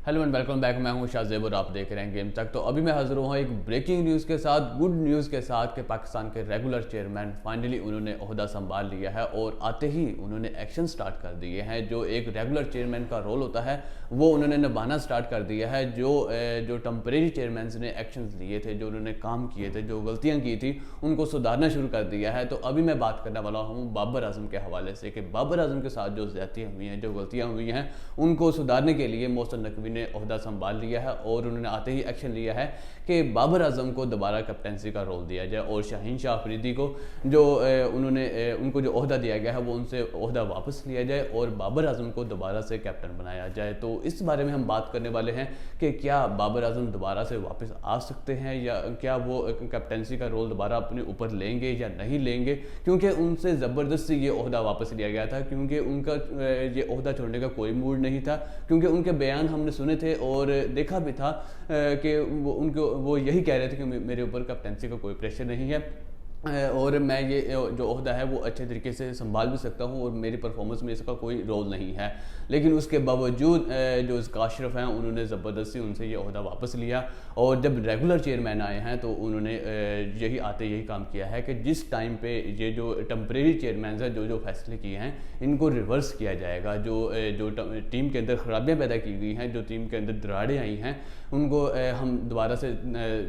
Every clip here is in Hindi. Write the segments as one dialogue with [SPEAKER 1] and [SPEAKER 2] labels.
[SPEAKER 1] Hello and welcome back. मैं हूं शाहजेब और आप देख रहे हैं गेम तक। तो अभी मैं हाजिर हुआ एक ब्रेकिंग न्यूज़ के साथ, गुड न्यूज़ के साथ कि पाकिस्तान के रेगुलर चेयरमैन फाइनली उन्होंने ओहदा संभाल लिया है और आते ही उन्होंने एक्शन स्टार्ट कर दिए हैं। जो एक रेगुलर चेयरमैन का रोल होता है वो उन्होंने निभाना स्टार्ट कर दिया है। जो टेम्परेरी चेयरमैन ने एक्शन लिए थे, जो उन्होंने काम किए थे, जो गलतियाँ की थी, उनको सुधारना शुरू कर दिया है। तो अभी मैं बात करने वाला हूँ बाबर आजम के हवाले से कि बाबर आजम के साथ जो ज्यादतियाँ हुई हैं, जो गलतियाँ हुई हैं, उनको सुधारने के लिए मोहसिन नकवी ने ओहदा संभाल लिया है और उन्होंने आते ही एक्शन लिया है कि बाबर आजम को दोबारा कैप्टनसी का रोल दिया जाए और शाहीन शाह अफरीदी को जो उनको जो ओहदा दिया गया है वो उनसे ओहदा वापस लिया जाए और बाबर आजम को दोबारा से कैप्टन बनाया जाए। तो इस बारे में हम बात करने वाले हैं कि क्या बाबर आजम दोबारा से वापस आ सकते हैं या क्या वो कैप्टनसी का रोल दोबारा अपने ऊपर लेंगे या नहीं लेंगे, क्योंकि उनसे ज़बरदस्ती ये ओहदा वापस लिया गया था, क्योंकि उनका ये ओहदा छोड़ने का कोई मूड नहीं था, क्योंकि उनके बयान हमने सुने थे और देखा भी था कि वो यही कह रहे थे कि मेरे ऊपर कैप्टनसी का कोई प्रेशर नहीं है और मैं ये जो ओहदा है वो अच्छे तरीके से संभाल भी सकता हूँ और मेरी परफॉर्मेंस में इसका कोई रोल नहीं है। लेकिन उसके बावजूद जो काशरफ हैं उन्होंने ज़बरदस्ती उनसे ये ओहदा वापस लिया और जब रेगुलर चेयरमैन आए हैं तो उन्होंने यही काम किया है कि जिस टाइम पे ये जो टेम्परेरी चेयरमैन हैं जो फैसले किए हैं इनको रिवर्स किया जाएगा। जो टीम के अंदर खराबियाँ पैदा की गई हैं, जो टीम के अंदर दरारें आई हैं, उनको हम दोबारा से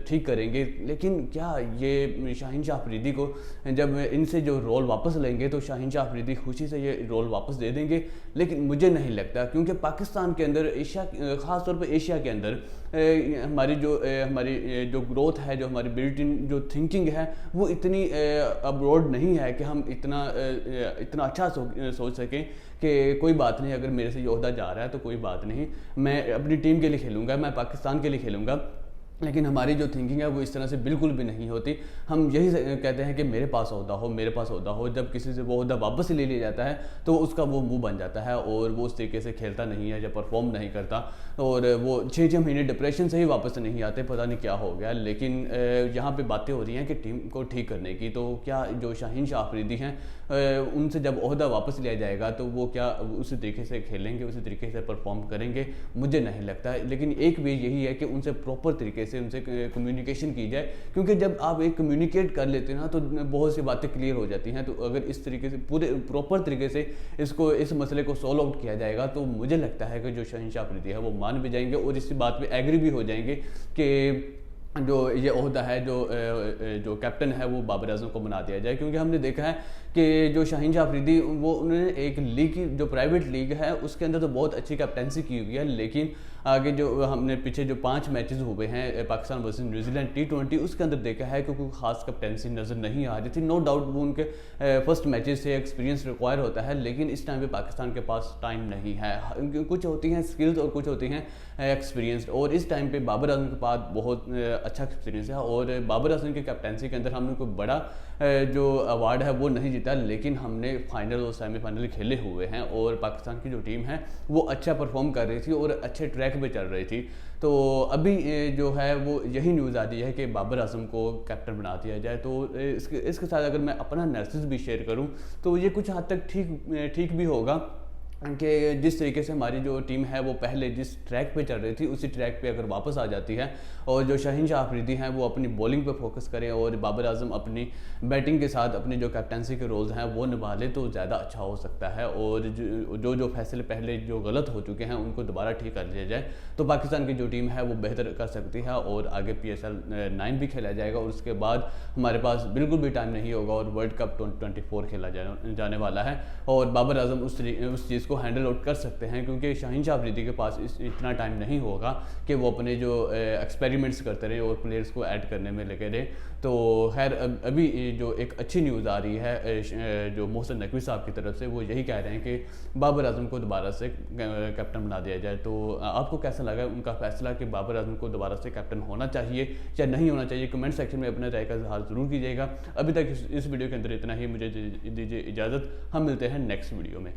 [SPEAKER 1] ठीक करेंगे। लेकिन क्या ये शाहीन शाह अफरीदी को जब इनसे जो रोल वापस लेंगे तो शाहीन शाह अफरीदी खुशी से ये रोल वापस दे देंगे? लेकिन मुझे नहीं लगता, क्योंकि पाकिस्तान के अंदर एशिया, ख़ास तौर पर एशिया के अंदर हमारी जो ग्रोथ है, जो हमारी बिल्ट इन जो थिंकिंग है वो इतनी अब्रॉड नहीं है कि हम इतना अच्छा सोच सकें कि कोई बात नहीं, अगर मेरे से ये ओहदा जा रहा है तो कोई बात नहीं, मैं अपनी टीम के लिए खेलूँगा, मैं पाकिस्तान के लिए खेलूँगा। लेकिन हमारी जो थिंकिंग है वो इस तरह से बिल्कुल भी नहीं होती। हम यही कहते हैं कि मेरे पास ओहदा हो, मेरे पास ओहदा हो। जब किसी से वो ओहदा वापस ले लिया जाता है तो उसका वो मुंह बन जाता है और वो उस तरीके से खेलता नहीं है या परफॉर्म नहीं करता और वो 6-6 महीने डिप्रेशन से ही वापस नहीं आते, पता नहीं क्या हो गया। लेकिन यहाँ पे बातें हो रही हैं कि टीम को ठीक करने की। तो क्या जो शाहीन शाह अफरीदी हैं उनसे जब ओहदा वापस लिया जाएगा तो वो क्या उसी तरीके से खेलेंगे, उसी तरीके से परफॉर्म करेंगे? मुझे नहीं लगता है। लेकिन एक वे यही है कि उनसे प्रॉपर तरीके से उनसे कम्युनिकेशन की जाए, क्योंकि जब आप एक कम्युनिकेट कर लेते हैं ना तो बहुत सी बातें क्लियर हो जाती हैं। तो अगर इस तरीके से पूरे प्रॉपर तरीके से इस मसले को सॉल्व आउट किया जाएगा तो मुझे लगता है कि जो शाहीन शाह अफरीदी है वो मान भी जाएंगे और इस बात पे एग्री भी हो जाएंगे कि जो ये ओहदा है, जो कैप्टन है वो बाबर आजम को बना दिया जाए। क्योंकि हमने देखा है कि जो शाहीन शाह अफरीदी वो उन्होंने एक लीग की, जो प्राइवेट लीग है उसके अंदर तो बहुत अच्छी कैप्टनसी की हुई है, लेकिन आगे जो हमने पीछे जो 5 मैचेस हुए हैं पाकिस्तान वर्सेस न्यूजीलैंड T20 उसके अंदर देखा है कि कोई खास कैप्टनसी नज़र नहीं आ रही थी। नो डाउट वो उनके फर्स्ट मैचेस से एक्सपीरियंस रिक्वायर होता है, लेकिन इस टाइम पे पाकिस्तान के पास टाइम नहीं है। कुछ होती हैं स्किल्स और कुछ होती हैं एक्सपीरियंस, और इस टाइम पे बाबर आजम के पास बहुत अच्छा एक्सपीरियंस है और बाबर आजम की कैप्टनसी के अंदर हमने कोई बड़ा जो अवार्ड है वो नहीं जीता, लेकिन हमने फाइनल और सेमीफाइनल खेले हुए हैं और पाकिस्तान की जो टीम है वो अच्छा परफॉर्म कर रही थी और अच्छे ट्रैक पे चल रही थी। तो अभी जो है वो यही न्यूज़ आ रही है कि बाबर आजम को कैप्टन बना दिया जाए। तो इसके साथ अगर मैं अपना एनालिसिस भी शेयर करूं तो ये कुछ हद तक ठीक भी होगा कि जिस तरीके से हमारी जो टीम है वो पहले जिस ट्रैक पे चल रही थी उसी ट्रैक पे अगर वापस आ जाती है और जो शाहीन शाह अफरीदी हैं वो अपनी बॉलिंग पे फोकस करें और बाबर आजम अपनी बैटिंग के साथ अपनी जो कैप्टनसी के रोल्स हैं वो निभा ले तो ज़्यादा अच्छा हो सकता है और जो फैसले पहले जो गलत हो चुके हैं उनको दोबारा ठीक कर लिया जाए तो पाकिस्तान की जो टीम है वो बेहतर कर सकती है और आगे PSL 9 भी खेला जाएगा और उसके बाद हमारे पास बिल्कुल भी टाइम नहीं होगा और वर्ल्ड कप 2024 खेला जाने वाला है और बाबर आजम उस चीज़ को हैंडल आउट कर सकते हैं, क्योंकि शाहीन शाह अफरीदी के पास इतना टाइम नहीं होगा कि वो अपने जो एक्सपेरिमेंट्स करते रहे और प्लेयर्स को ऐड करने में लगे रहे। तो खैर अभी जो एक अच्छी न्यूज़ आ रही है जो मोहसिन नकवी साहब की तरफ से, वो यही कह रहे हैं कि बाबर आजम को दोबारा से कैप्टन बना दिया जाए। तो आपको कैसा लगा उनका फैसला कि बाबर आजम को दोबारा से कैप्टन होना चाहिए या नहीं होना चाहिए? कमेंट सेक्शन में अपने राय का इजहार ज़रूर कीजिएगा। अभी तक इस वीडियो के अंदर इतना ही, मुझे दीजिए इजाज़त, हम मिलते हैं नेक्स्ट वीडियो में।